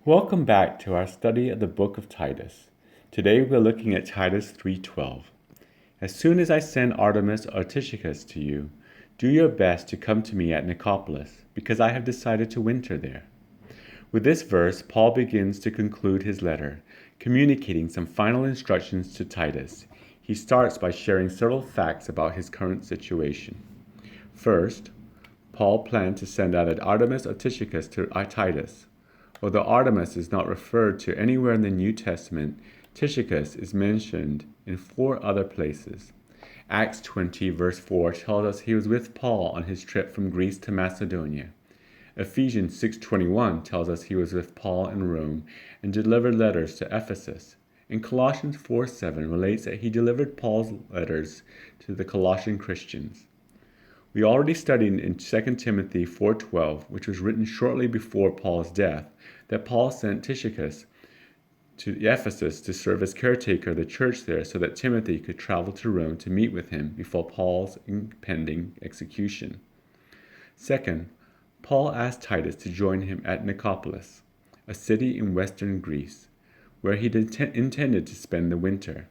Welcome back to our study of the book of Titus. Today we're looking at Titus 3:12. As soon as I send Artemas or Tychicus to you, do your best to come to me at Nicopolis, because I have decided to winter there. With this verse, Paul begins to conclude his letter, communicating some final instructions to Titus. He starts by sharing several facts about his current situation. First, Paul planned to send either Artemas or Tychicus to Titus. Although Artemas is not referred to anywhere in the New Testament, Tychicus is mentioned in 4 other places. Acts 20 verse 4 tells us he was with Paul on his trip from Greece to Macedonia. Ephesians 6:21 tells us he was with Paul in Rome and delivered letters to Ephesus. And Colossians 4:7 relates that he delivered Paul's letters to the Colossian Christians. We already studied in 2 Timothy 4:12, which was written shortly before Paul's death, that Paul sent Tychicus to Ephesus to serve as caretaker of the church there so that Timothy could travel to Rome to meet with him before Paul's impending execution. Second, Paul asked Titus to join him at Nicopolis, a city in western Greece, where he intended to spend the winter.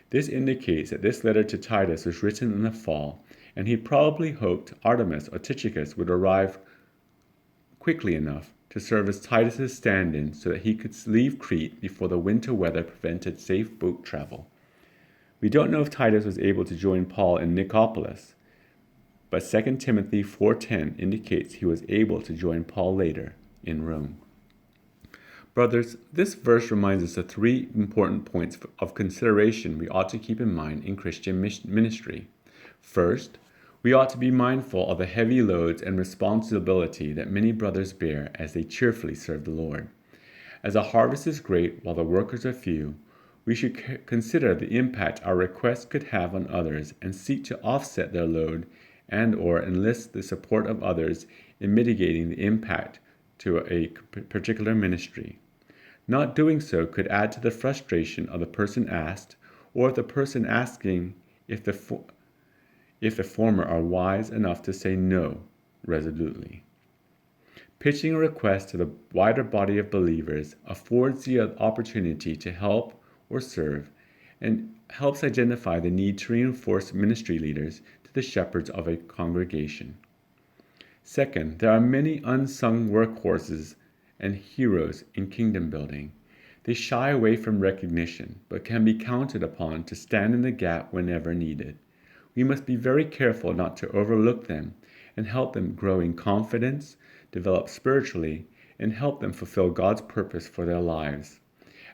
This indicates that this letter to Titus was written in the fall, and he probably hoped Artemas or Tychicus would arrive quickly enough to serve as Titus's stand-in so that he could leave Crete before the winter weather prevented safe boat travel. We don't know if Titus was able to join Paul in Nicopolis, but 2 Timothy 4:10 indicates he was able to join Paul later in Rome. Brothers, this verse reminds us of 3 important points of consideration we ought to keep in mind in Christian ministry. First, we ought to be mindful of the heavy loads and responsibility that many brothers bear as they cheerfully serve the Lord. As the harvest is great while the workers are few, we should consider the impact our requests could have on others and seek to offset their load and/or enlist the support of others in mitigating the impact to a particular ministry. Not doing so could add to the frustration of the person asked, or the person asking if the former are wise enough to say no resolutely. Pitching a request to the wider body of believers affords the opportunity to help or serve and helps identify the need to reinforce ministry leaders to the shepherds of a congregation. Second, there are many unsung workhorses and heroes in kingdom building. They shy away from recognition, but can be counted upon to stand in the gap whenever needed. We must be very careful not to overlook them and help them grow in confidence, develop spiritually, and help them fulfill God's purpose for their lives.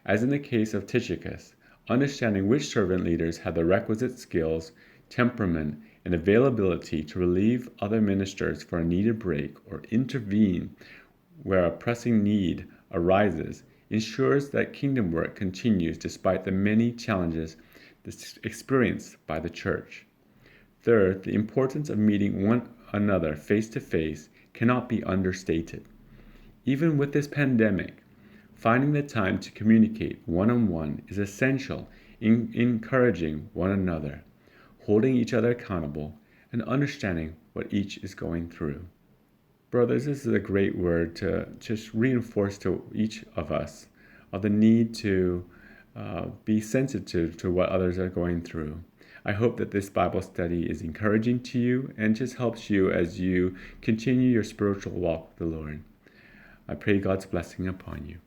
As in the case of Tychicus, understanding which servant leaders have the requisite skills, temperament, and availability to relieve other ministers for a needed break or intervene where a pressing need arises ensures that kingdom work continues despite the many challenges experienced by the church. Third, the importance of meeting one another face to face cannot be understated. Even with this pandemic, finding the time to communicate one-on-one is essential in encouraging one another, holding each other accountable, and understanding what each is going through. Brothers, this is a great word to just reinforce to each of us of the need to be sensitive to what others are going through. I hope that this Bible study is encouraging to you and just helps you as you continue your spiritual walk with the Lord. I pray God's blessing upon you.